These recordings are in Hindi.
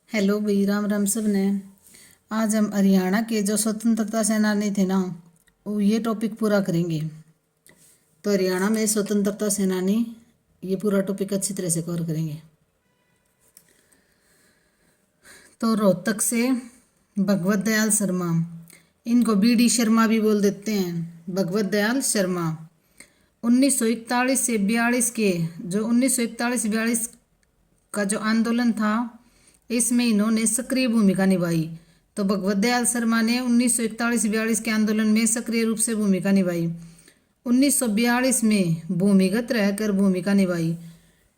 हेलो भाई, राम राम सब ने। आज हम हरियाणा के जो स्वतंत्रता सेनानी थे ना, वो ये टॉपिक पूरा करेंगे। तो हरियाणा में स्वतंत्रता सेनानी, ये पूरा टॉपिक अच्छी तरह से कवर करेंगे। तो रोहतक से भगवत दयाल शर्मा, इनको बीडी शर्मा भी बोल देते हैं, भगवत दयाल शर्मा। 1941 से 42 के जो 1941-42 का जो आंदोलन था, इसमें इन्होंने सक्रिय भूमिका निभाई। तो भगवत दयाल शर्मा ने 1941-42 के आंदोलन में सक्रिय रूप से भूमिका निभाई। 1942 में भूमिगत रहकर भूमिका निभाई।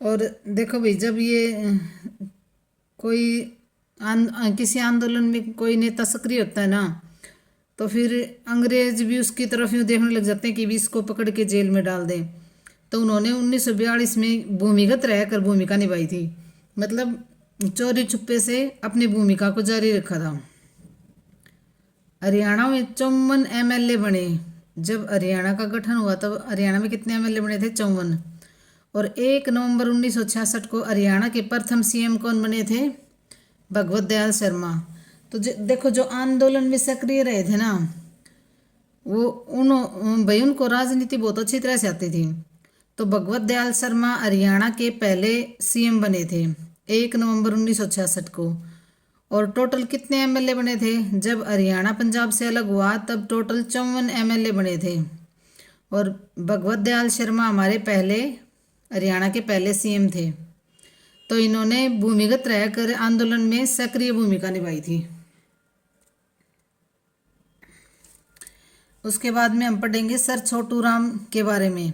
और देखो भाई, जब ये कोई किसी आंदोलन में कोई नेता सक्रिय होता है ना, तो फिर अंग्रेज भी उसकी तरफ यूँ देखने लग जाते हैं कि भी इसको पकड़ के जेल में डाल दें। तो उन्होंने 1942 में भूमिगत रहकर भूमिका निभाई थी, मतलब चोरी छुपे से अपनी भूमिका को जारी रखा था। हरियाणा में 54 एमएलए बने। जब हरियाणा का गठन हुआ तब हरियाणा में कितने एमएलए बने थे? 54। और 1 नवंबर 1966 को हरियाणा के प्रथम सीएम कौन बने थे? भगवत दयाल शर्मा। तो देखो, जो आंदोलन में सक्रिय रहे थे ना, वो भाई उनको राजनीति बहुत अच्छी तरह से आती थी। तो भगवत दयाल शर्मा हरियाणा के पहले सीएम बने थे 1 नवंबर 1966 को। और टोटल कितने एमएलए बने थे? जब हरियाणा पंजाब से अलग हुआ तब टोटल 54 एमएलए बने थे। और भगवत दयाल शर्मा हमारे पहले हरियाणा के पहले सीएम थे। तो इन्होंने भूमिगत रहकर आंदोलन में सक्रिय भूमिका निभाई थी। उसके बाद में हम पढ़ेंगे सर छोटू राम के बारे में।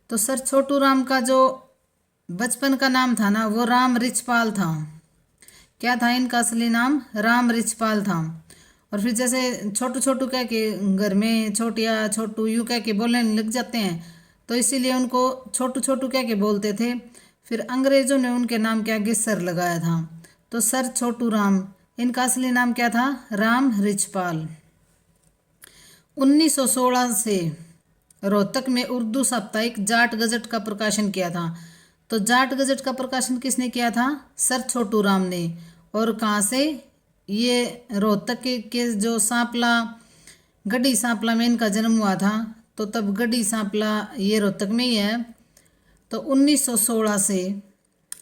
तो सर छोटू राम का जो बचपन का नाम था ना, वो राम रिचपाल था। क्या था इनका असली नाम? राम रिचपाल था। और फिर जैसे छोटू छोटू कह के घर में छोटिया छोटू यूँ कह के बोलने लग जाते हैं, तो इसीलिए उनको छोटू छोटू कह के बोलते थे। फिर अंग्रेजों ने उनके नाम के आगे सर लगाया था। तो सर छोटू राम, इनका असली नाम क्या था? राम रिचपाल। 1916 से रोहतक में उर्दू साप्ताहिक जाट गजट का प्रकाशन किया था। तो जाट गजट का प्रकाशन किसने किया था? सर छोटू राम ने। और कहाँ से? ये रोहतक के जो सांपला, गढ़ी सांपला में इनका जन्म हुआ था। तो तब गढ़ी सांपला ये रोहतक में ही है। तो 1916 से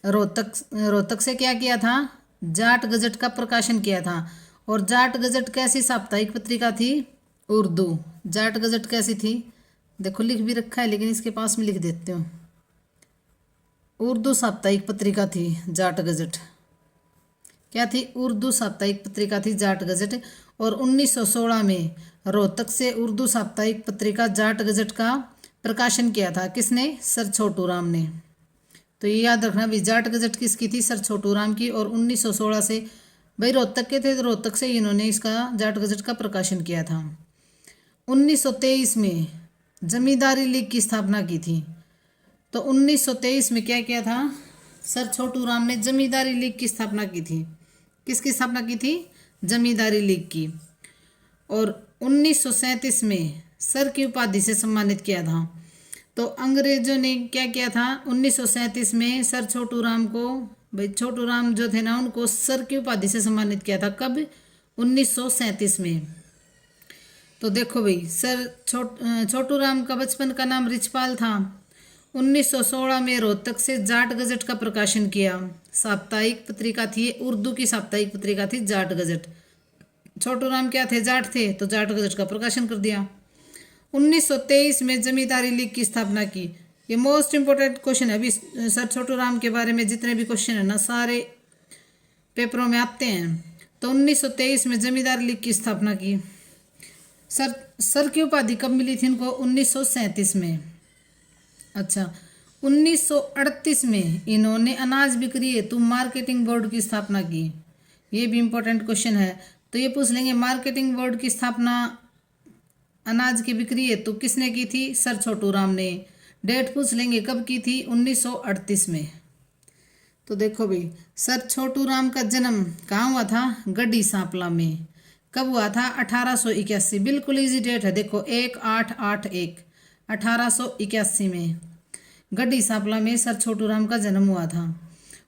रोहतक से क्या किया था? जाट गजट का प्रकाशन किया था। और जाट गजट कैसी साप्ताहिक पत्रिका थी? उर्दू। जाट गजट कैसी थी? देखो लिख भी रखा है, लेकिन इसके पास में लिख देते हो। उर्दू साप्ताहिक पत्रिका थी जाट गजट। क्या थी? उर्दू साप्ताहिक पत्रिका थी जाट गजट। और 1916 में रोहतक से उर्दू साप्ताहिक पत्रिका जाट गजट का प्रकाशन किया था। किसने? सर छोटू राम ने। तो ये याद रखना भी, जाट गजट किसकी थी? सर छोटू राम की। और 1916 से, भाई रोहतक के थे तो रोहतक से इन्होंने इसका जाट गजट का प्रकाशन किया था। 1923 में जमींदारी लीग की स्थापना की थी। तो 1923 में क्या किया था? सर छोटू राम ने जमींदारी लीग की स्थापना की थी। किसकी स्थापना की थी? जमींदारी लीग की। और 1937 में सर की उपाधि से सम्मानित किया था। तो अंग्रेजों ने क्या किया था? 1937 में सर छोटू राम को, भाई छोटू राम जो थे ना, उनको सर की उपाधि से सम्मानित किया था। कब? 1937 में। तो देखो भाई, सर छोटू राम का बचपन का नाम रिचपाल था। 1916 में रोहतक से जाट गजट का प्रकाशन किया। साप्ताहिक पत्रिका थी, उर्दू की साप्ताहिक पत्रिका थी जाट गजट। छोटू राम क्या थे? जाट थे, तो जाट गजट का प्रकाशन कर दिया। 1923 में जमींदारी लीग की स्थापना की। ये मोस्ट इंपोर्टेंट क्वेश्चन है। अभी सर छोटू राम के बारे में जितने भी क्वेश्चन है ना, सारे पेपरों में आते हैं। तो 1923 में जमींदारी लीग की स्थापना की। सर की उपाधि कब मिली थी इनको? 1937 में। अच्छा, 1938 में इन्होंने अनाज बिक्री हेतु मार्केटिंग बोर्ड की स्थापना की। ये भी इम्पोर्टेंट क्वेश्चन है। तो ये पूछ लेंगे, मार्केटिंग बोर्ड की स्थापना अनाज की बिक्री हेतु किसने की थी? सर छोटू राम ने। डेट पूछ लेंगे कब की थी? 1938 में। तो देखो भाई, सर छोटू राम का जन्म कहाँ हुआ था? गढ़ी सांपला में। कब हुआ था? 1881। बिल्कुल इजी डेट है, देखो 1881, 1881 में गढ़ी सांपला में सर छोटू राम का जन्म हुआ था।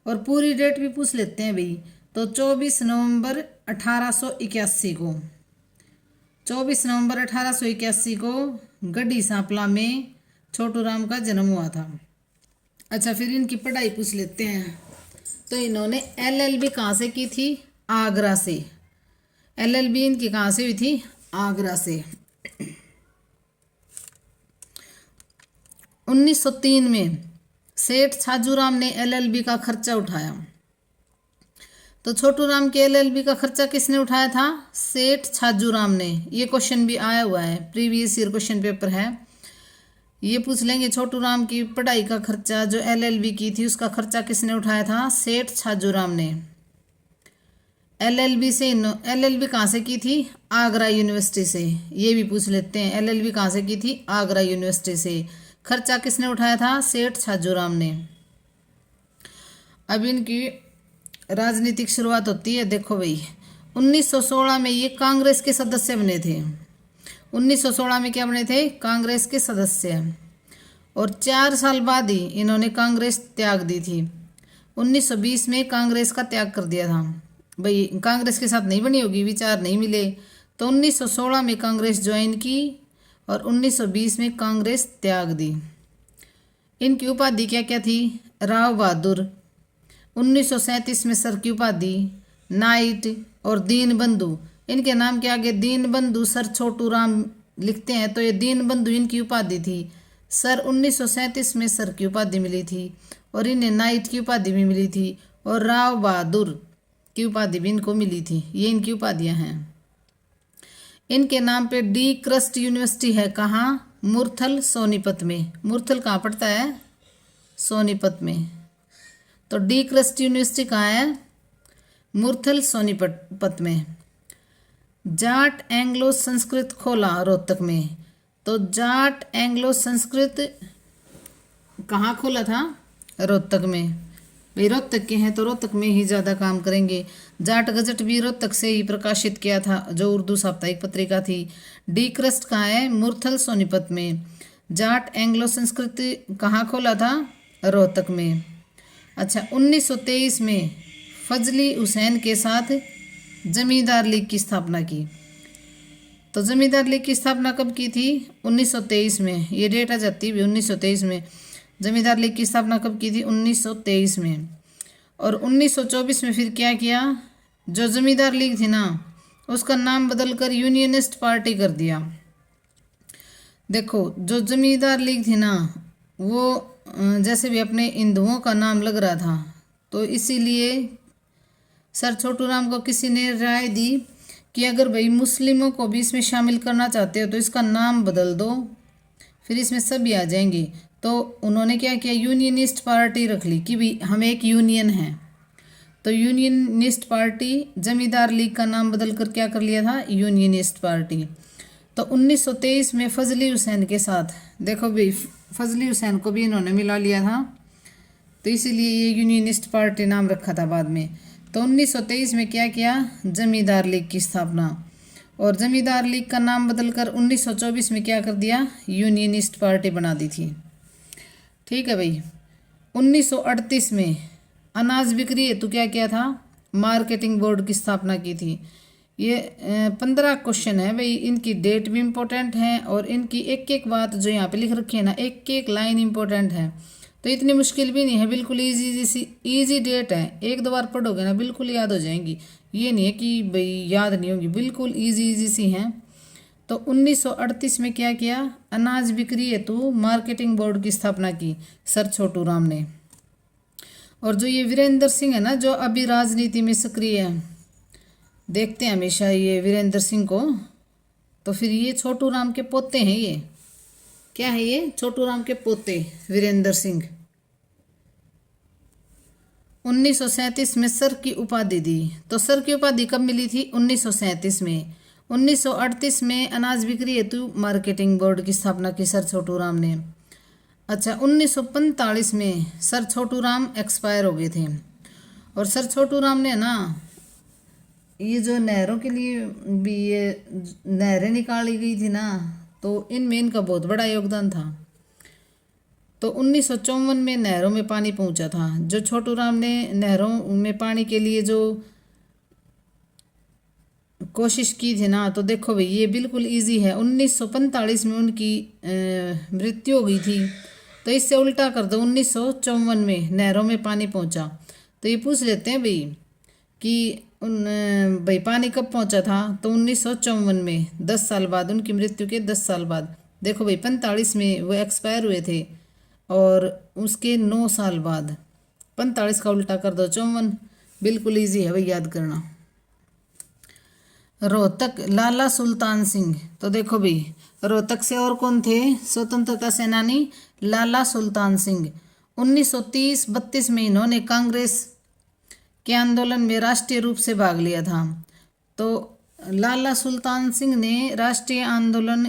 और पूरी डेट भी पूछ लेते हैं भाई। तो 24 नवंबर 1881 को गढ़ी सांपला में छोटू राम का जन्म हुआ था। अच्छा, फिर इनकी पढ़ाई पूछ लेते हैं। तो इन्होंने LLB कहाँ से की थी? आगरा से। LLB इनकी कहाँ से हुई थी? आगरा से। 1903 में सेठ छाजूराम ने LLB का खर्चा उठाया। तो छोटू राम के LLB का खर्चा किसने उठाया था? सेठ छाजूराम ने। ये क्वेश्चन भी आया हुआ है, प्रीवियस ईयर क्वेश्चन पेपर है, ये पूछ लेंगे। छोटू राम की पढ़ाई का खर्चा जो LLB की थी उसका खर्चा किसने उठाया था? सेठ छाजूराम ने। LLB कहाँ से की थी? आगरा यूनिवर्सिटी से। ये भी पूछ लेते हैं, LLB कहाँ से की थी? आगरा यूनिवर्सिटी से। खर्चा किसने उठाया था? सेठ छाजूराम ने। अब इनकी राजनीतिक शुरुआत होती है। देखो भाई, 1916 में ये कांग्रेस के सदस्य बने थे। 1916 में क्या बने थे? कांग्रेस के सदस्य। और 4 साल बाद ही इन्होंने कांग्रेस त्याग दी थी। 1920 में कांग्रेस का त्याग कर दिया था। भाई कांग्रेस के साथ नहीं बनी होगी, विचार नहीं मिले, तो 1916 में कांग्रेस ज्वाइन की और 1920 में कांग्रेस त्याग दी। इनकी उपाधि क्या क्या थी? राव बहादुर। 1937 में सर की उपाधि नाइट और दीन बंधु। इनके नाम के आगे दीन बंधु सर छोटू राम लिखते हैं, तो ये दीन बंधु इनकी उपाधि थी। सर 1937 में सर की उपाधि मिली थी और इन्हें नाइट की उपाधि भी मिली थी और राव बहादुर की उपाधि भी इनको मिली थी। ये इनकी उपाधियां हैं। इनके नाम पे डी क्रस्ट यूनिवर्सिटी है। कहाँ? मुरथल सोनीपत में। मुरथल कहाँ पड़ता है? सोनीपत में। तो डी क्रस्ट यूनिवर्सिटी कहाँ है? मुरथल सोनीपत में। जाट एंग्लो संस्कृत खोला रोहतक में। तो जाट एंग्लो संस्कृत कहाँ खोला था? रोहतक में। भाई रोहतक के हैं तो रोहतक में ही ज़्यादा काम करेंगे। जाट गजट भी रोहतक से ही प्रकाशित किया था, जो उर्दू साप्ताहिक पत्रिका थी। डी क्रस्ट कहाँ है? मुरथल सोनीपत में। जाट एंग्लो संस्कृत कहाँ खोला था? रोहतक में। अच्छा, 1923 में फजली हुसैन के साथ जमींदार लीग की स्थापना की। तो जमींदार लीग की स्थापना कब की थी? 1923 में। ये डेट आ जाती है 1923 में। जमींदार लीग की स्थापना कब की थी? 1923 में। और 1924 में फिर क्या किया? जो जमींदार लीग थी ना, उसका नाम बदलकर यूनियनिस्ट पार्टी कर दिया। देखो, जो जमींदार लीग थी ना, वो जैसे भी अपने हिंदुओं का नाम लग रहा था, तो इसीलिए सर छोटू राम को किसी ने राय दी कि अगर भाई मुस्लिमों को भी इसमें शामिल करना चाहते हो तो इसका नाम बदल दो, फिर इसमें सभी आ जाएंगे। तो उन्होंने क्या किया? यूनियनिस्ट पार्टी रख ली कि भाई हम एक यूनियन है। तो यूनियनिस्ट पार्टी, जमींदार लीग का नाम बदल कर क्या कर लिया था? Unionist party. तो 1923 में फजली हुसैन के साथ, देखो भाई फजली हुसैन को भी इन्होंने मिला लिया था, तो इसीलिए ये यूनियनिस्ट पार्टी नाम रखा था बाद में। तो 1923 में क्या किया? जमींदार लीग की स्थापना। और जमींदार लीग का नाम बदलकर 1924 में क्या कर दिया? यूनियनिस्ट पार्टी बना दी थी। ठीक है भाई। 1938 में अनाज बिक्री हेतु क्या किया था? मार्केटिंग बोर्ड की स्थापना की थी। ये 15 क्वेश्चन है भाई, इनकी डेट भी इम्पोर्टेंट है और इनकी एक एक बात जो यहाँ पे लिख रखी है ना, एक एक लाइन इम्पोर्टेंट है। तो इतनी मुश्किल भी नहीं है, बिल्कुल इजी डेट है। एक दो बार पढ़ोगे ना बिल्कुल याद हो जाएंगी। ये नहीं है कि भाई याद नहीं होगी, बिल्कुल इजी सी हैं। तो 1938 में क्या किया? अनाज बिक्री हेतु मार्केटिंग बोर्ड की स्थापना की सर छोटू राम ने। और जो ये वीरेंद्र सिंह है ना, जो अभी राजनीति में सक्रिय है, देखते हैं हमेशा ये वीरेंद्र सिंह को, तो फिर ये छोटू राम के पोते हैं। ये क्या है? ये छोटू राम के पोते वीरेंद्र सिंह। 1937 में सर की उपाधि दी। तो सर की उपाधि कब मिली थी? 1937 में। 1938 में अनाज बिक्री हेतु मार्केटिंग बोर्ड की स्थापना की सर छोटू राम ने। अच्छा, 1945 में सर छोटू राम एक्सपायर हो गए थे। और सर छोटू राम ने ना, ये जो नहरों के लिए भी ये नहरें निकाली गई थी ना, तो इनमें इनका बहुत बड़ा योगदान था। तो 1954 में नहरों में पानी पहुंचा था। जो छोटू राम ने नहरों में पानी के लिए जो कोशिश की थी ना, तो देखो भाई ये बिल्कुल इजी है। 1945 में उनकी मृत्यु हो गई थी, तो इससे उल्टा कर दो 1954 में नहरों में पानी पहुंचा। तो ये पूछ लेते हैं भाई कि भाई पानी कब पहुंचा था, तो 1954 में, 10 साल बाद, उनकी मृत्यु के 10 साल बाद। देखो भाई 45 में वो एक्सपायर हुए थे और उसके 9 साल बाद 45 का उल्टा कर दो 54। बिल्कुल इजी है भाई याद करना। रोहतक, लाला सुल्तान सिंह। तो देखो भाई रोहतक से और कौन थे स्वतंत्रता सेनानी, लाला सुल्तान सिंह। 1930-32 में इन्होंने कांग्रेस के आंदोलन में राष्ट्रीय रूप से भाग लिया था। तो लाला सुल्तान सिंह ने राष्ट्रीय आंदोलन,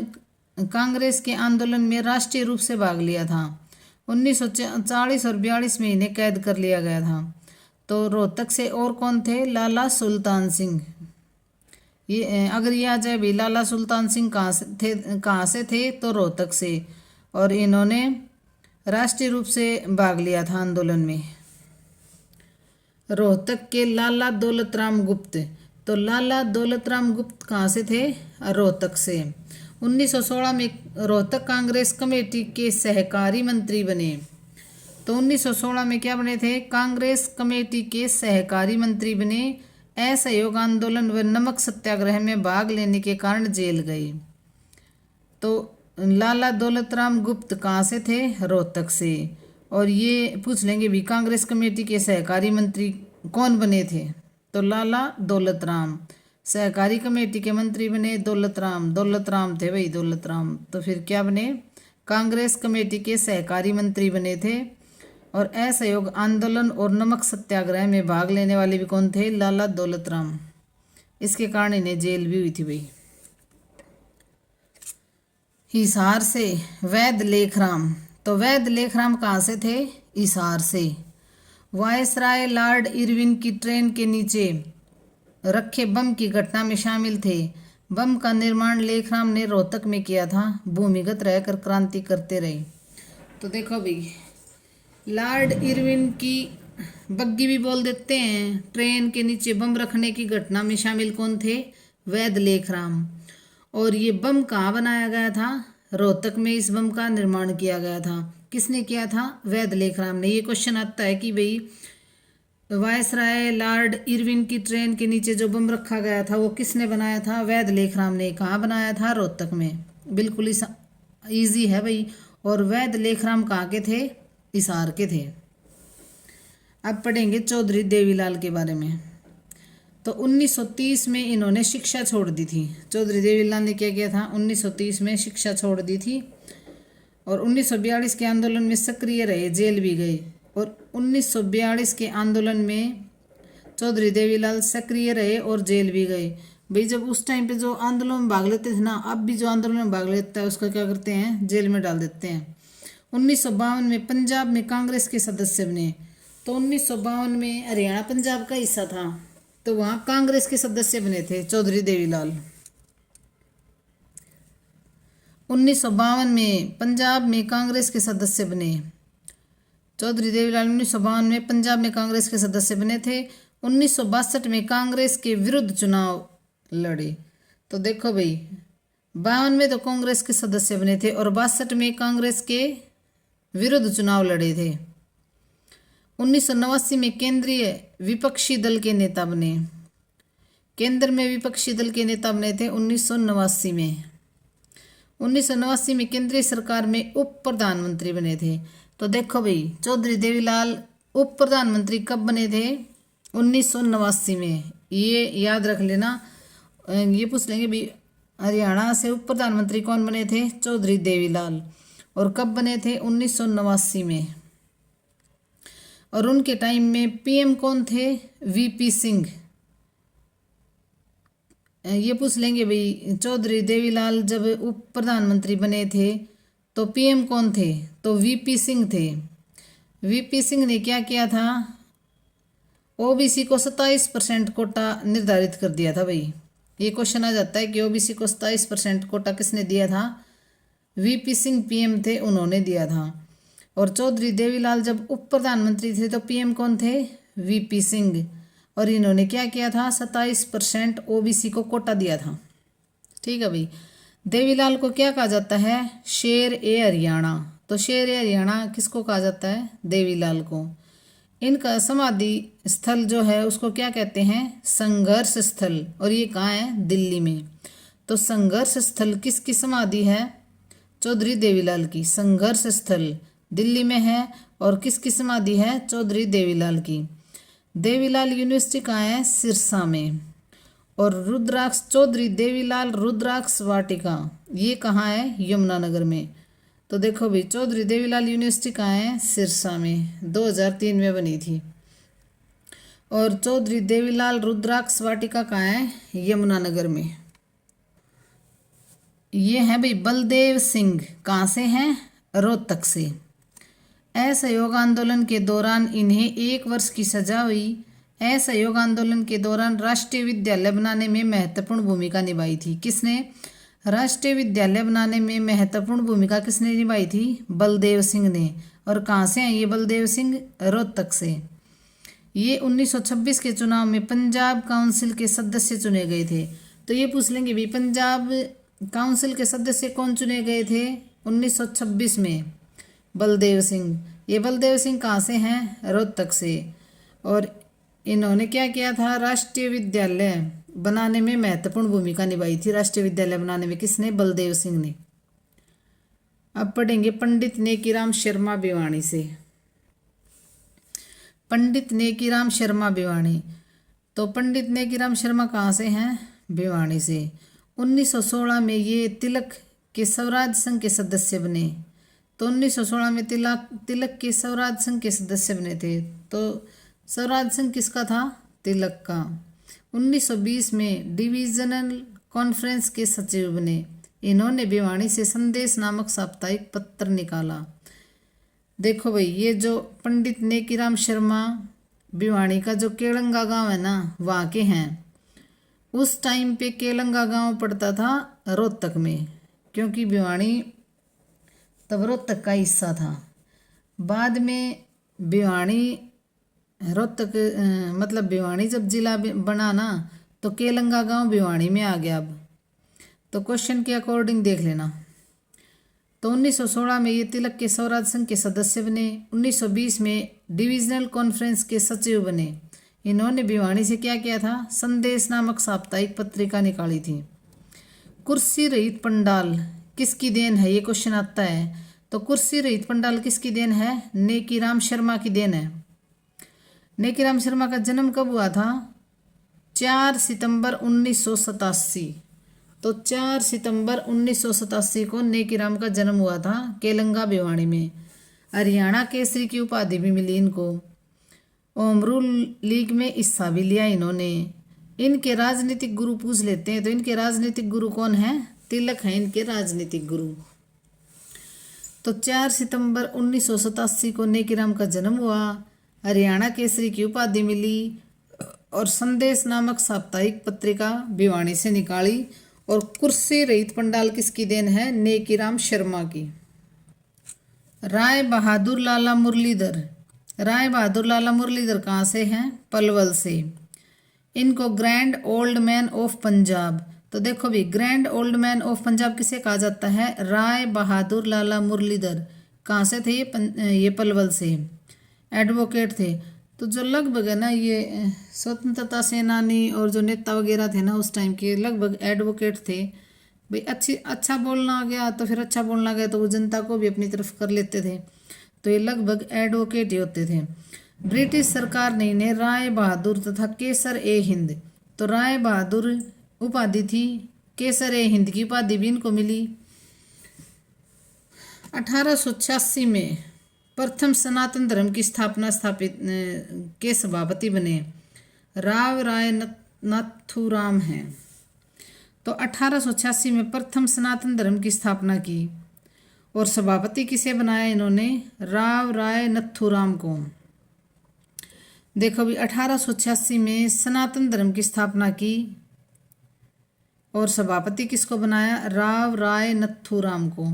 कांग्रेस के आंदोलन में राष्ट्रीय रूप से भाग लिया था। 1940 और 42 में इन्हें कैद कर लिया गया था। तो रोहतक से और कौन थे, लाला सुल्तान सिंह। ये अगर ये आ जाए भी लाला सुल्तान सिंह कहाँ से थे, तो रोहतक से, और इन्होंने राष्ट्रीय रूप से भाग लिया था आंदोलन में। रोहतक के लाला दौलत राम गुप्त। तो लाला दौलत राम गुप्त कहाँ से थे, रोहतक से। 1916 में रोहतक कांग्रेस कमेटी के सहकारी मंत्री बने। तो 1916 में क्या बने थे, कांग्रेस कमेटी के सहकारी मंत्री बने। असहयोग आंदोलन व नमक सत्याग्रह में भाग लेने के कारण जेल गए। तो लाला दौलत राम गुप्त कहाँ से थे, रोहतक से। और ये पूछ लेंगे भी कांग्रेस कमेटी के सहकारी मंत्री कौन बने थे, तो लाला दौलत राम। सहकारी कमेटी के मंत्री बने दौलत राम थे भाई, दौलत राम। तो फिर क्या बने, कांग्रेस कमेटी के सहकारी मंत्री बने थे। और असहयोग आंदोलन और नमक सत्याग्रह में भाग लेने वाले भी कौन थे, लाला दौलत राम। इसके कारण इन्हें जेल भी हुई थी भाई। हिसार से वैद लेखराम। तो वैद लेखराम कहाँ से थे, हिसार से। वायसराय लॉर्ड इरविन की ट्रेन के नीचे रखे बम की घटना में शामिल थे। बम का निर्माण लेखराम ने रोहतक में किया था। भूमिगत रहकर क्रांति करते रहे। तो देखो भाई लॉर्ड इरविन की बग्गी भी बोल देते हैं, ट्रेन के नीचे बम रखने की घटना में शामिल कौन थे, वैद लेखराम। और ये बम कहाँ बनाया गया था, रोहतक में इस बम का निर्माण किया गया था। किसने किया था, वैद लेखराम ने। ये क्वेश्चन आता है कि भाई वायसराय लॉर्ड इरविन की ट्रेन के नीचे जो बम रखा गया था वो किसने बनाया था, वैद लेखराम ने। कहाँ बनाया था, रोहतक में। बिल्कुल ईजी है भाई। और वैद लेखराम कहाँ के थे, हिसार के थे। अब पढ़ेंगे चौधरी देवीलाल के बारे में। तो 1930 में इन्होंने शिक्षा छोड़ दी थी। चौधरी देवीलाल ने क्या किया था, 1930 में शिक्षा छोड़ दी थी। और 1942 के आंदोलन में सक्रिय रहे, जेल भी गए। और 1942 के आंदोलन में चौधरी देवीलाल सक्रिय रहे और जेल भी गए। भाई जब उस टाइम पे जो आंदोलन में भाग लेते थे ना, अब भी जो आंदोलन में भाग लेता है उसका क्या करते हैं, जेल में डाल देते हैं। 1952 में पंजाब में कांग्रेस के सदस्य बने। तो 1952 में हरियाणा पंजाब का हिस्सा था, तो वहाँ कांग्रेस के सदस्य बने थे चौधरी देवीलाल। 1952 में पंजाब में कांग्रेस के सदस्य बने चौधरी देवीलाल। 1952 में पंजाब में कांग्रेस के सदस्य बने थे। 1962 में कांग्रेस के विरुद्ध चुनाव लड़े। तो देखो भाई 52 में तो कांग्रेस के सदस्य बने थे और 62 में कांग्रेस के विरुद्ध चुनाव लड़े थे। 1989 में केंद्रीय विपक्षी दल के नेता बने। केंद्र में विपक्षी दल के नेता बने थे 1989 में। 1989 में केंद्रीय सरकार में उप प्रधानमंत्री बने थे। तो देखो भाई चौधरी देवीलाल उप प्रधानमंत्री कब बने थे, 1989 में। ये याद रख लेना। ये पूछ लेंगे भी हरियाणा से उप प्रधानमंत्री कौन बने थे, चौधरी देवीलाल। और कब बने थे, 1989 में। और उनके टाइम में पीएम कौन थे, वीपी सिंह। ये पूछ लेंगे भाई चौधरी देवीलाल जब उप प्रधानमंत्री बने थे तो पीएम कौन थे, तो वीपी सिंह थे। वीपी सिंह ने क्या किया था, ओबीसी को 27% कोटा निर्धारित कर दिया था भाई। ये क्वेश्चन आ जाता है कि ओबीसी को 27% कोटा किसने दिया था, वीपी सिंह पीएम थे, उन्होंने दिया था। और चौधरी देवीलाल जब उप प्रधानमंत्री थे तो पीएम कौन थे, वीपी सिंह। और इन्होंने क्या किया था, 27% ओबीसी को कोटा दिया था। ठीक है भाई। देवीलाल को क्या कहा जाता है, शेर ए हरियाणा। तो शेर ए हरियाणा किसको कहा जाता है, देवीलाल को। इनका समाधि स्थल जो है उसको क्या कहते हैं, संघर्ष स्थल, और ये कहाँ है, दिल्ली में। तो संघर्ष स्थल किसकी समाधि है, चौधरी देवीलाल की। संघर्ष स्थल दिल्ली में है और किसकी समाधि है, चौधरी देवीलाल की। देवीलाल यूनिवर्सिटी कहाँ है, सिरसा में। और रुद्राक्ष, चौधरी देवीलाल रुद्राक्ष वाटिका, ये कहाँ है, यमुनानगर में। तो देखो भाई, चौधरी देवीलाल यूनिवर्सिटी कहाँ है, सिरसा में, 2003 में बनी थी। और चौधरी देवीलाल रुद्राक्ष वाटिका कहाँ है, यमुनानगर में। ये है भाई बलदेव सिंह, कहाँ से हैं, रोहतक से। असहयोग आंदोलन के दौरान इन्हें 1 वर्ष की सजा हुई। असहयोग आंदोलन के दौरान राष्ट्रीय विद्यालय बनाने में महत्वपूर्ण भूमिका निभाई थी। किसने, राष्ट्रीय विद्यालय बनाने में महत्वपूर्ण भूमिका किसने निभाई थी, बलदेव सिंह ने। और कहाँ से हैं ये बलदेव सिंह, रोहतक से। ये 1926 के चुनाव में पंजाब काउंसिल के सदस्य चुने गए थे। तो ये पूछ लेंगे भी, पंजाब काउंसिल के सदस्य कौन चुने गए थे 1926 में, बलदेव सिंह। ये बलदेव सिंह कहाँ से हैं, रोहतक से। और इन्होंने क्या किया था, राष्ट्रीय विद्यालय बनाने में महत्वपूर्ण भूमिका निभाई थी। राष्ट्रीय विद्यालय बनाने में किसने, बलदेव सिंह ने। अब पढ़ेंगे पंडित नेकीराम शर्मा भिवानी से। पंडित नेकीराम शर्मा भिवानी। तो पंडित नेकीराम शर्मा कहाँ से हैं, भिवानी से। 1916 में ये तिलक के स्वराज संघ के सदस्य बने। तो 1916 में तिलक के स्वराज संघ के सदस्य बने थे। तो स्वराज संघ किसका था, तिलक का। 1920 में डिविजनल कॉन्फ्रेंस के सचिव बने। इन्होंने भिवानी से संदेश नामक साप्ताहिक पत्र निकाला। देखो भाई, ये जो पंडित नेकीराम शर्मा भिवानी का जो केलंगा गांव है ना, वहाँ के हैं। उस टाइम पे केलंगा गांव पड़ता था रोहतक में, क्योंकि भिवानी तब रोहतक का हिस्सा था। बाद में भिवानी रोहतक मतलब भिवानी जब जिला बना ना, तो केलंगा गांव भिवानी में आ गया। अब तो क्वेश्चन के अकॉर्डिंग देख लेना। तो 1916 में ये तिलक के स्वराज संघ के सदस्य बने। 1920 में डिविजनल कॉन्फ्रेंस के सचिव बने। इन्होंने भिवानी से क्या किया था, संदेश नामक साप्ताहिक पत्रिका निकाली थी। कुर्सी रहित पंडाल किसकी देन है, ये क्वेश्चन आता है। तो कुर्सी रहित पंडाल किसकी देन है, नेकीराम शर्मा की देन है। नेकीराम शर्मा का जन्म कब हुआ था, 4 सितंबर 1987। तो 4 सितंबर 1987 को नेकीराम का जन्म हुआ था केलंगा भिवानी में। हरियाणा केसरी की उपाधि भी मिली इनको। होम रूल लीग में हिस्सा भी लिया इन्होंने। इनके राजनीतिक गुरु पूछ लेते हैं। तो इनके राजनीतिक गुरु कौन हैं, तिलक हैं इनके राजनीतिक गुरु। तो 4 सितंबर 1987 को नेकीराम का जन्म हुआ। हरियाणा केसरी की उपाधि मिली और संदेश नामक साप्ताहिक पत्रिका भिवानी से निकाली। और कुर्सी रहित पंडाल किसकी देन है, नेकीराम शर्मा की। राय बहादुर लाला मुरलीधर। राय बहादुर लाला मुरलीधर कहाँ से हैं, पलवल से। इनको grand old man of Punjab. तो देखो भी, grand old man of Punjab किसे कहा जाता है, राय बहादुर लाला मुरलीधर। कहाँ से थे ये पलवल से, एडवोकेट थे। तो जो लगभग है ना, ये स्वतंत्रता सेनानी और जो नेता वगैरह थे ना उस टाइम के, लगभग एडवोकेट थे भाई। अच्छा बोलना आ गया तो फिर अच्छा बोलना आ गया तो वो जनता को भी अपनी तरफ कर लेते थे। तो ये लगभग एडवोकेट ही होते थे। ब्रिटिश सरकार ने इन्हें राय बहादुर तथा केसर ए हिंद, तो राय बहादुर उपाधि थी, केसर ए हिंद की उपाधि भी इनको मिली। 1886 में प्रथम सनातन धर्म की स्थापना के सभापति बने राव राय नाथुराम हैं। तो 1886 में प्रथम सनातन धर्म की स्थापना की और सभापति किसे बनाया इन्होंने, राव राय नथुराम को। देखो भी, 1886 में सनातन धर्म की स्थापना की और सभापति किसको बनाया, राव राय नथुराम को।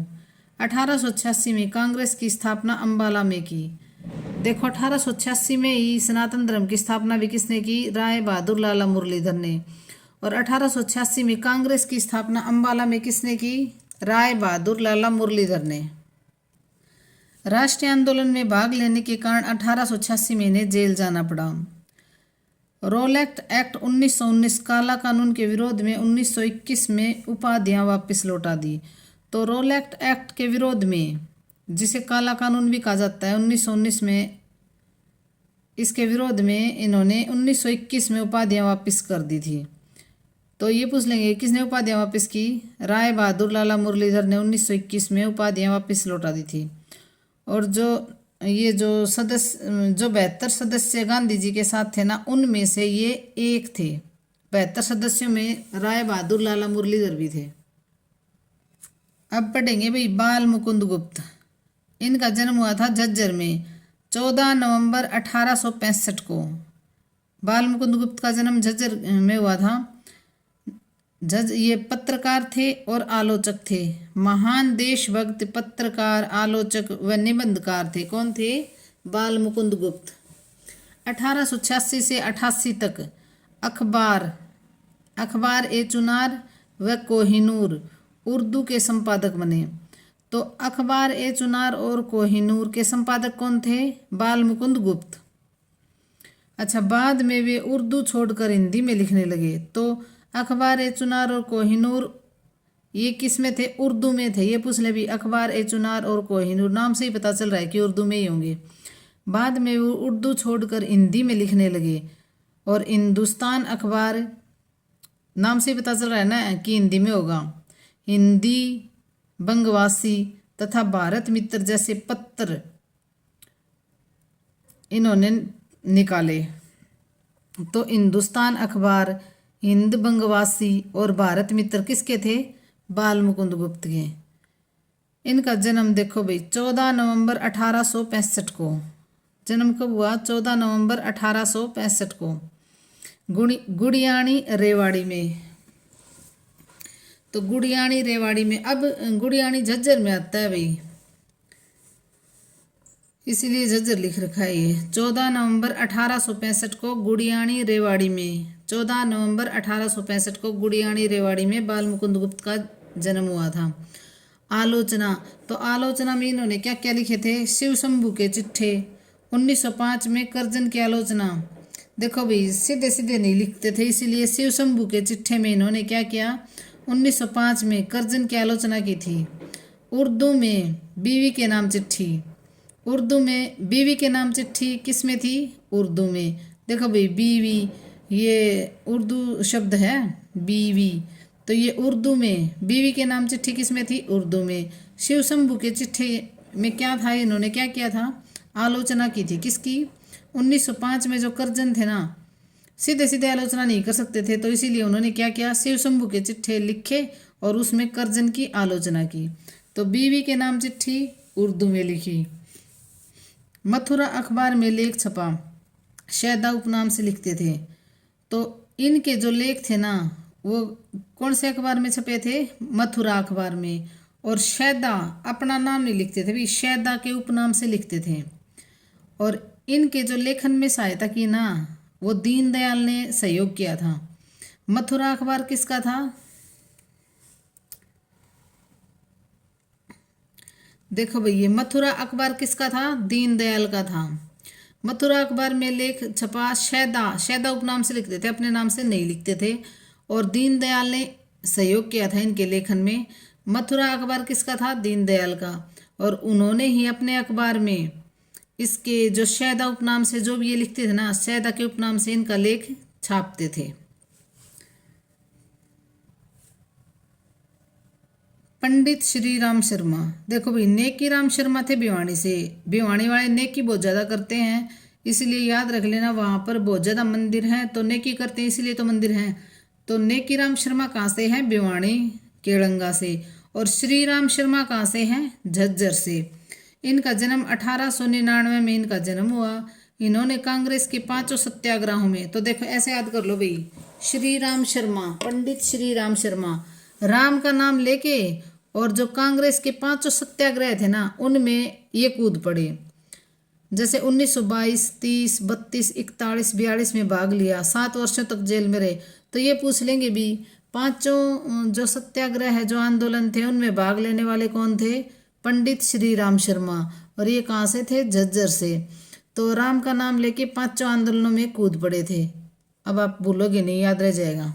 1886 में कांग्रेस की स्थापना अंबाला में की। देखो 1886 में ही सनातन धर्म की स्थापना भी किसने की? राय बहादुर लाला मुरलीधर ने। और 1886 में कांग्रेस की स्थापना अंबाला में किसने की? राय बहादुर लाला मुरलीधर ने। राष्ट्रीय आंदोलन में भाग लेने के कारण 1886 में इन्हें जेल जाना पड़ा। रोलैक्ट एक्ट 1919 काला कानून के विरोध में 1921 में उपाधियां वापस लौटा दी। तो रोलैक्ट एक्ट के विरोध में, जिसे काला कानून भी कहा जाता है, 1919 में इसके विरोध में इन्होंने 1921 में उपाधियां वापस कर दी थी। तो ये पूछ लेंगे किसने उपाधियां वापस की? राय बहादुर लाला मुरलीधर ने 1921 में उपाधियां वापस लौटा दी थी। और जो 72 सदस्य गांधी जी के साथ थे ना, उनमें से ये एक थे। 72 सदस्यों में राय बहादुर लाला मुरलीधर भी थे। अब पढ़ेंगे भाई बाल मुकुंद गुप्त। इनका जन्म हुआ था झज्जर में 14 नवंबर 1865 को। बाल मुकुंद गुप्त का जन्म झज्जर में हुआ था। ये पत्रकार थे और आलोचक थे। महान देशभक्त पत्रकार, आलोचक व निबंधकार थे। कौन थे? बाल मुकुंद गुप्त। 1886 से 88 तक अखबार ए चुनार व कोहिनूर उर्दू के संपादक बने। तो अखबार ए चुनार और कोहिनूर के संपादक कौन थे? बाल मुकुंद गुप्त। अच्छा, बाद में वे उर्दू छोड़कर हिंदी में लिखने लगे। तो अखबार ए चुनार और कोहिनूर ये किस में थे? उर्दू में थे। ये पूछ ले भी, अखबार ए चुनार और कोहिनूर नाम से ही पता चल रहा है कि उर्दू में ही होंगे। बाद में वो उर्दू छोड़कर हिंदी में लिखने लगे। और हिंदुस्तान अखबार नाम से ही पता चल रहा है ना कि हिंदी में होगा। हिंदी, बंगवासी तथा भारत मित्र जैसे पत्र इन्होंने निकाले। तो हिंदुस्तान अखबार, हिंद बंगवासी और भारत मित्र किसके थे? बाल मुकुंद गुप्त के। इनका जन्म देखो भाई 14 नवंबर 1865 को। जन्म कब हुआ? 14 नवंबर 1865 को गुड़ियाणी रेवाड़ी में। तो गुड़ियाणी रेवाड़ी में, अब गुड़ियाणी झज्जर में आता है भाई, इसीलिए झज्जर लिख रखा है ये। 14 नवंबर 1865 को गुड़ियाणी रेवाड़ी में, 14 नवंबर 1865 को गुड़ियाणी रेवाड़ी में बाल मुकुंद गुप्त का जन्म हुआ था। आलोचना, तो आलोचना में इन्होंने क्या क्या लिखे थे? शिव शंभू के चिट्ठे। 1905 में कर्जन की आलोचना। देखो भाई, सीधे सीधे नहीं लिखते थे, इसीलिए शिव शंभू के चिट्ठे में इन्होंने क्या किया? 1905 में कर्जन की आलोचना की थी। उर्दू में बीवी के नाम चिट्ठी। उर्दू में बीवी के नाम चिट्ठी किस में थी? उर्दू में। देखो भाई, बीवी ये उर्दू शब्द है, बीवी। तो ये उर्दू में बीवी के नाम चिट्ठी किस में थी? उर्दू में। शिव शंभू के चिट्ठी में क्या था? इन्होंने क्या किया था? आलोचना की थी। किसकी? 1905 में जो कर्जन थे ना, सीधे सीधे आलोचना नहीं कर सकते थे, तो इसीलिए उन्होंने क्या किया? शिव शंभू के चिट्ठे लिखे और उसमें कर्जन की आलोचना की। तो बीवी के नाम चिट्ठी उर्दू में लिखी। मथुरा अखबार में लेख छपा। शैदा उपनाम से लिखते थे। तो इनके जो लेख थे ना, वो कौन से अखबार में छपे थे? मथुरा अखबार में। और शैदा अपना नाम नहीं लिखते थे भी, शैदा के उपनाम से लिखते थे। और इनके जो लेखन में सहायता की ना, वो दीनदयाल ने सहयोग किया था। मथुरा अखबार किसका था? देखो भाई, ये मथुरा अखबार किसका था? दीनदयाल का था। मथुरा अखबार में लेख छपा। शैदा उपनाम से लिखते थे, अपने नाम से नहीं लिखते थे। और दीनदयाल ने सहयोग किया था इनके लेखन में। मथुरा अखबार किसका था? दीनदयाल का। और उन्होंने ही अपने अखबार में इसके जो शैदा उपनाम से जो भी ये लिखते थे ना, शैदा के उपनाम से इनका लेख छापते थे। पंडित श्री राम शर्मा। देखो भाई, नेकी राम शर्मा थे भिवानी से। भिवानी वाले नेकी बहुत ज़्यादा करते हैं, इसलिए याद रख लेना, वहाँ पर बहुत ज़्यादा मंदिर हैं, तो नेकी करते हैं इसलिए तो मंदिर हैं। तो नेकी राम शर्मा कहाँ से हैं? भिवानी केड़ंगा से। और श्री राम शर्मा कहाँ से हैं? झज्जर से। इनका जन्म 1899 में इनका जन्म हुआ। इन्होंने कांग्रेस के 5 सत्याग्रहों में, तो देखो ऐसे याद कर लो भाई, श्री राम शर्मा, पंडित श्री राम शर्मा, राम का नाम लेके, और जो कांग्रेस के 5 सत्याग्रह थे ना, उनमें ये कूद पड़े। जैसे 1922, 30, 32, 41, 42 में भाग लिया, 7 वर्षों तक जेल में रहे, तो ये पूछ लेंगे भी पांचों जो सत्याग्रह है, जो आंदोलन थे, उनमें भाग लेने वाले कौन थे? पंडित श्री राम शर्मा। और ये कहाँ से थे? झज्जर से। तो राम का नाम लेके पांचों आंदोलनों में कूद पड़े थे। अब आप भूलोगे नहीं, याद रह जाएगा।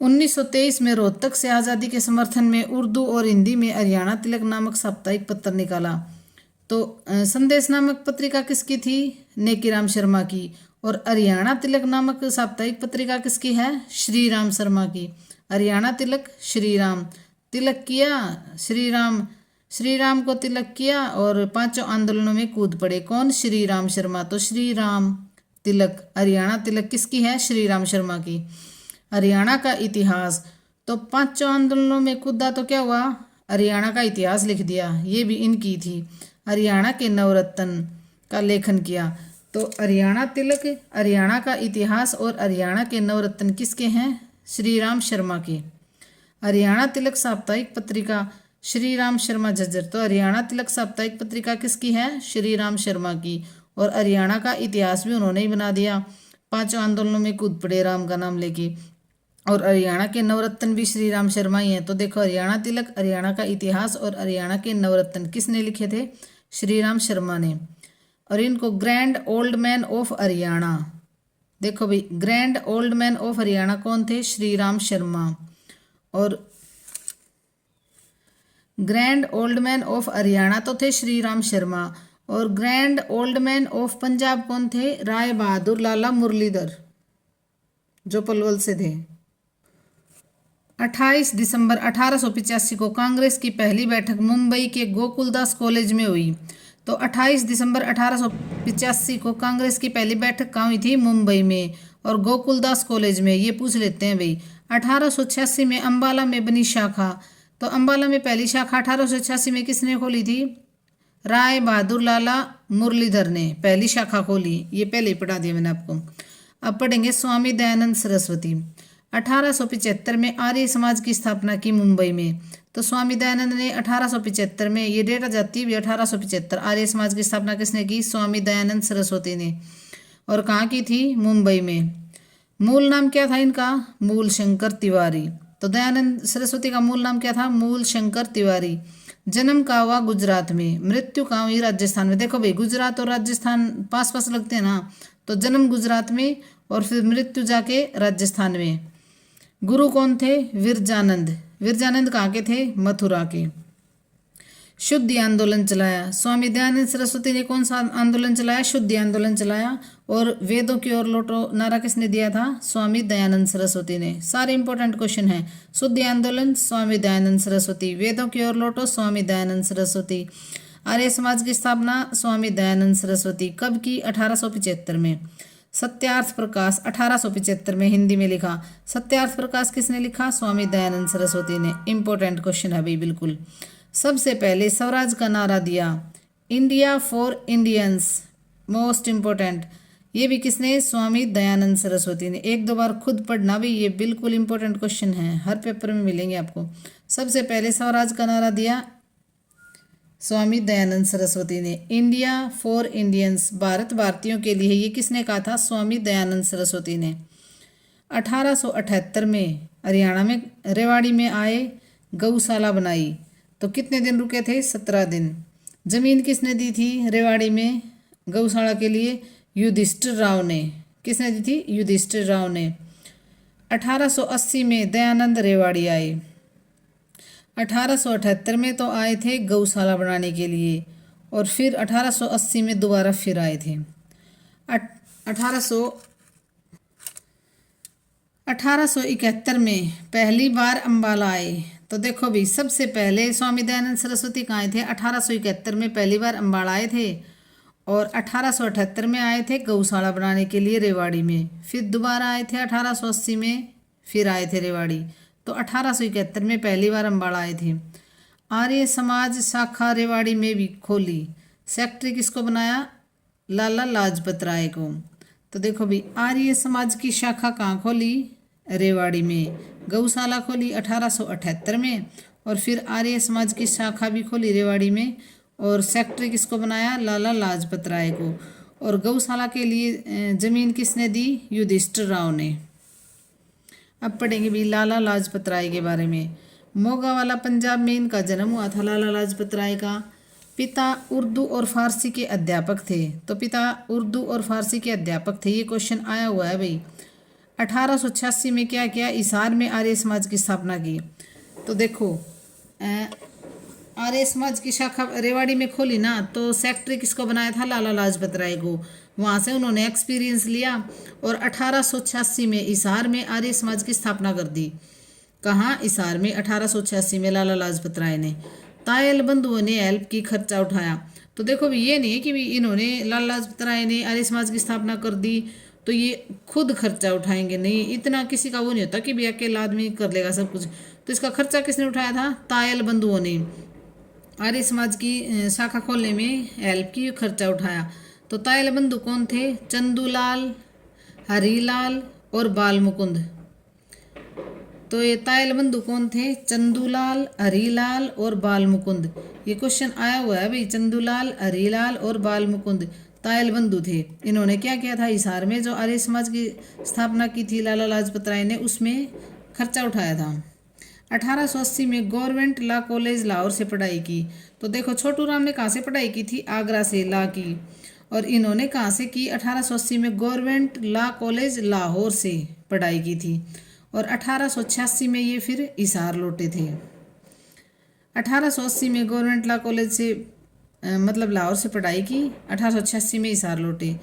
1923 में रोहतक से आज़ादी के समर्थन में उर्दू और हिंदी में हरियाणा तिलक नामक साप्ताहिक पत्र निकाला। तो संदेश नामक पत्रिका किसकी थी? नेकीराम शर्मा की। और हरियाणा तिलक नामक साप्ताहिक पत्रिका किसकी है? श्री राम शर्मा की। हरियाणा तिलक, श्री राम। तिलक किया श्री राम, श्री राम को तिलक किया और पांचों आंदोलनों में कूद पड़े। कौन? श्री राम शर्मा। तो श्री राम तिलक, हरियाणा तिलक किसकी है? श्री राम शर्मा की। हरियाणा का इतिहास, तो पांचों आंदोलनों में कूदा तो क्या हुआ? हरियाणा का इतिहास लिख दिया, ये भी इनकी थी। हरियाणा के नवरत्न का लेखन किया। तो हरियाणा तिलक, हरियाणा का इतिहास और हरियाणा के नवरत्न किसके हैं? श्री राम शर्मा के। हरियाणा तिलक साप्ताहिक पत्रिका, श्री राम शर्मा झज्जर। तो हरियाणा तिलक साप्ताहिक पत्रिका किसकी है? श्री राम शर्मा की। और हरियाणा का इतिहास भी उन्होंने ही बना दिया, पांचों आंदोलनों में कूद पड़े राम का नाम लेके। और हरियाणा के नवरत्न भी श्री राम शर्मा ही हैं। तो देखो, हरियाणा तिलक, हरियाणा का इतिहास और हरियाणा के नवरत्न किसने लिखे थे? श्री राम शर्मा ने। और इनको grand old man of Haryana, देखो भाई, grand old man of Haryana कौन थे? श्री राम शर्मा। और grand old man of Haryana तो थे श्री राम शर्मा। और grand old man of Punjab कौन थे? राय बहादुर लाला मुरलीधर, जो पलवल से थे। 28 दिसंबर 1885 को कांग्रेस की पहली बैठक मुंबई के गोकुलदास कॉलेज में हुई। तो 28 दिसंबर 1885 को कांग्रेस की पहली बैठक कहाँ हुई थी? मुंबई में। और गोकुलदास कॉलेज में, ये पूछ लेते हैं भाई। 1886 में अंबाला में बनी शाखा। तो अंबाला में पहली शाखा 1886 में किसने खोली थी? राय बहादुर लाला मुरलीधर ने पहली शाखा खोली। ये पहले ही पढ़ा दिया मैंने आपको। अब पढ़ेंगे स्वामी दयानंद सरस्वती। 1875 में आर्य समाज की स्थापना की मुंबई में। तो स्वामी दयानंद ने 1875 में, ये डेट आ जाती है 1875, आर्य समाज की स्थापना किसने की? स्वामी दयानंद सरस्वती ने। और कहाँ की थी? मुंबई में। मूल नाम क्या था इनका? मूल शंकर तिवारी। तो दयानंद सरस्वती का मूल नाम क्या था? मूल शंकर तिवारी। जन्म कहाँ हुआ? गुजरात में। मृत्यु कहाँ हुई? राजस्थान में। देखो भाई, गुजरात और राजस्थान पास पास लगते हैं ना, तो जन्म गुजरात में और फिर मृत्यु जाके राजस्थान में। गुरु कौन थे? विरजानंद। विरजानंद कहाँ के थे? मथुरा के। शुद्धि आंदोलन चलाया। स्वामी दयानंद सरस्वती ने कौन सा आंदोलन चलाया? शुद्धि आंदोलन चलाया। और वेदों की ओर लौटो नारा किसने दिया था? स्वामी दयानंद सरस्वती ने। सारे इंपॉर्टेंट क्वेश्चन हैं। शुद्धि आंदोलन स्वामी दयानंद सरस्वती, वेदों की ओर लौटो स्वामी दयानंद सरस्वती, आर्य समाज की स्थापना स्वामी दयानंद सरस्वती। कब की? 1875 में। सत्यार्थ प्रकाश 1875 में हिंदी में लिखा। सत्यार्थ प्रकाश किसने लिखा? स्वामी दयानंद सरस्वती ने। इंपॉर्टेंट क्वेश्चन है भाई, बिल्कुल। सबसे पहले स्वराज का नारा दिया, India for Indians, most important. ये भी किसने? स्वामी दयानंद सरस्वती ने। एक दो बार खुद पढ़ना भी, ये बिल्कुल इंपॉर्टेंट क्वेश्चन है, हर पेपर में मिलेंगे आपको। सबसे पहले स्वराज का नारा दिया स्वामी दयानंद सरस्वती ने। इंडिया फॉर इंडियंस, भारत भारतीयों के लिए, ये किसने कहा था? स्वामी दयानंद सरस्वती ने। 1878 में हरियाणा में रेवाड़ी में आए, गौशाला बनाई। तो कितने दिन रुके थे? 17 दिन। जमीन किसने दी थी रेवाड़ी में गौशाला के लिए? युधिष्ठिर राव ने। किसने दी थी? युधिष्ठिर राव ने। 1880 में दयानंद रेवाड़ी आए। 1878 में तो आए थे गौशाला बनाने के लिए, और फिर 1880 में दोबारा फिर आए थे। 1871 में पहली बार अंबाला आए। तो देखो भी, सबसे पहले स्वामी दयानंद सरस्वती कहाँ आए थे? 1871 में पहली बार अंबाला आए थे, और 1878 में आए थे गौशाला बनाने के लिए रेवाड़ी में। फिर दोबारा आए थे 1880 में, फिर आए थे रेवाड़ी। तो 1871 में पहली बार अंबाला आए थे। आर्य समाज शाखा रेवाड़ी में भी खोली। सेक्रेटरी किसको बनाया? लाला लाजपत राय को। तो देखो भी, आर्य समाज की शाखा कहाँ खोली? रेवाड़ी में। गौशाला खोली 1878 में, और फिर आर्य समाज की शाखा भी खोली रेवाड़ी में, और सेक्रेटरी किसको बनाया? लाला लाजपत राय को। और गौशाला के लिए जमीन किसने दी? युधिष्ठिर राव ने। अब पढ़ेंगे भी लाला लाजपत राय के बारे में। मोगा वाला पंजाब में इनका जन्म हुआ था लाला लाजपत राय का। पिता उर्दू और फारसी के अध्यापक थे। तो पिता उर्दू और फारसी के अध्यापक थे, ये क्वेश्चन आया हुआ है भाई। 1886 में क्या किया? हिसार में आर्य समाज की स्थापना की। तो देखो आर्य समाज की शाखा रेवाड़ी में खोली ना, तो सेक्रेटरी किसको बनाया था? लाला लाजपत राय को। वहाँ से उन्होंने एक्सपीरियंस लिया और 1886 में हिसार में आर्य समाज की स्थापना कर दी। कहाँ? हिसार में 1886 में लाला लाजपत राय ने। तायल बंधुओं ने हेल्प की, खर्चा उठाया। तो देखो भी ये नहीं है कि भी इन्होंने लाला लाजपत राय ने आर्य समाज की स्थापना कर दी तो ये खुद खर्चा उठाएंगे, नहीं, इतना किसी का वो नहीं होता कि भी अकेला आदमी कर लेगा सब कुछ। तो इसका खर्चा किसने उठाया था? तायल बंधुओं ने आर्य समाज की शाखा खोलने में हेल्प की, खर्चा उठाया। तो तायल बंधु कौन थे? चंदूलाल, हरीलाल और बाल मुकुंद। तो ये तायल बंधु कौन थे? चंदूलाल, हरीलाल और बाल मुकुंद। ये क्वेश्चन आया हुआ है भाई। चंदूलाल, हरीलाल और बाल मुकुंद तायल बंधु थे। इन्होंने क्या किया था? हिसार में जो आर्य समाज की स्थापना की थी लाला लाजपत राय ने, उसमें खर्चा उठाया था। 1880 में गवर्नमेंट लॉ कॉलेज लाहौर से पढ़ाई की। तो देखो छोटू राम ने कहाँ से पढ़ाई की थी? आगरा से लॉ की। और इन्होंने कहाँ से की? 1880 में गवर्नमेंट लॉ कॉलेज लाहौर से पढ़ाई की थी। और 1886 में ये फिर हिसार लौटे थे। 1880 में गवर्नमेंट लॉ कॉलेज से मतलब लाहौर से पढ़ाई की, 1886 में हिसार लौटे।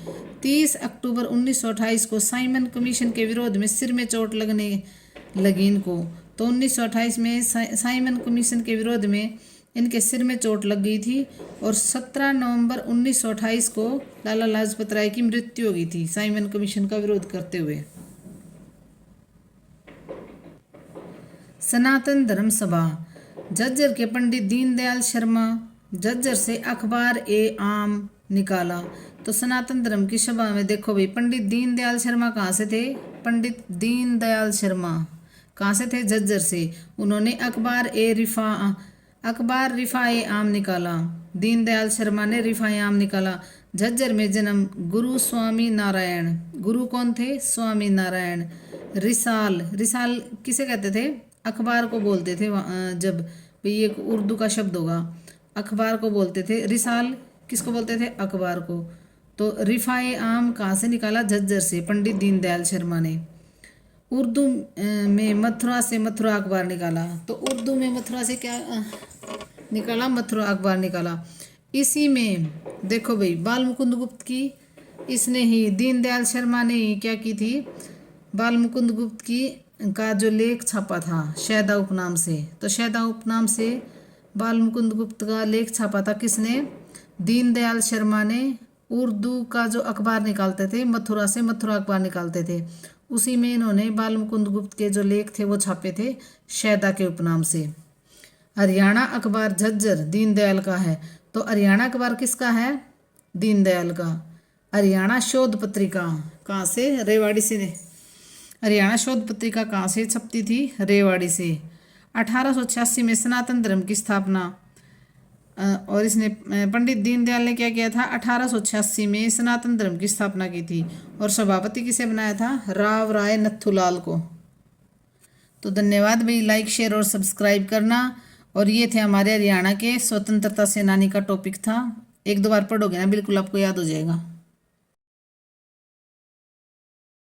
30 अक्टूबर 1928 को साइमन कमीशन के विरोध में सिर में चोट लगने लगी इनको। तो 1928 में साइमन कमीशन के विरोध में इनके सिर में चोट लग गई थी। और 17 नवंबर 1928 को लाला लाजपत राय की मृत्यु हो गई थी साइमन कमीशन का विरोध करते हुए। सनातन धर्म सभा। झज्जर के पंडित दीनदयाल शर्मा झज्जर से अखबार ए आम निकाला। तो सनातन धर्म की सभा में देखो भाई, पंडित दीनदयाल शर्मा कहाँ से थे? पंडित दीनदयाल शर्मा कहाँ से थे? झज्जर से। उन्होंने अखबार रिफा ए आम निकाला। दीनदयाल शर्मा ने रिफा ए आम निकाला। झज्जर में जन्म गुरु स्वामी नारायण। गुरु कौन थे? स्वामी नारायण। रिसाल किसे कहते थे? अखबार को बोलते थे। जब भाई एक उर्दू का शब्द होगा, अखबार को बोलते थे। रिसाल किसको बोलते थे? अखबार को। तो रिफाए आम कहाँ से निकाला? झज्जर से, पंडित दीनदयाल शर्मा ने। उर्दू में मथुरा से मथुरा अखबार निकाला। तो उर्दू में मथुरा से क्या निकाला? मथुरा अखबार निकाला। इसी में देखो भाई बाल मुकुंद गुप्त की, इसने ही दीनदयाल शर्मा ने ही क्या की थी? बाल मुकुंद गुप्त की का जो लेख छापा था शैदा उपनाम से। तो शैदा उपनाम से बाल मुकुंद गुप्त का लेख छापा था किसने? दीनदयाल शर्मा ने। उर्दू का जो अखबार निकालते थे, मथुरा से मथुरा अखबार निकालते थे, उसी में इन्होंने बाल मुकुंद गुप्त के जो लेख थे वो छापे थे शैदा के उपनाम से। हरियाणा अखबार झज्जर दीनदयाल का है। तो हरियाणा अखबार किसका है? दीनदयाल का। हरियाणा शोध पत्रिका कहाँ से? रेवाड़ी से। हरियाणा शोध पत्रिका कहाँ से छपती थी? रेवाड़ी से। 1886 में सनातन धर्म की स्थापना। और इसने पंडित दीनदयाल ने क्या किया था? 1886 में सनातन धर्म की स्थापना की थी। और सभापति किसे बनाया था? राव राय नथुलाल को। तो धन्यवाद भाई, लाइक शेयर और सब्सक्राइब करना। और ये थे हमारे हरियाणा के स्वतंत्रता सेनानी का टॉपिक था। एक दो बार पढ़ोगे ना बिल्कुल आपको याद हो जाएगा।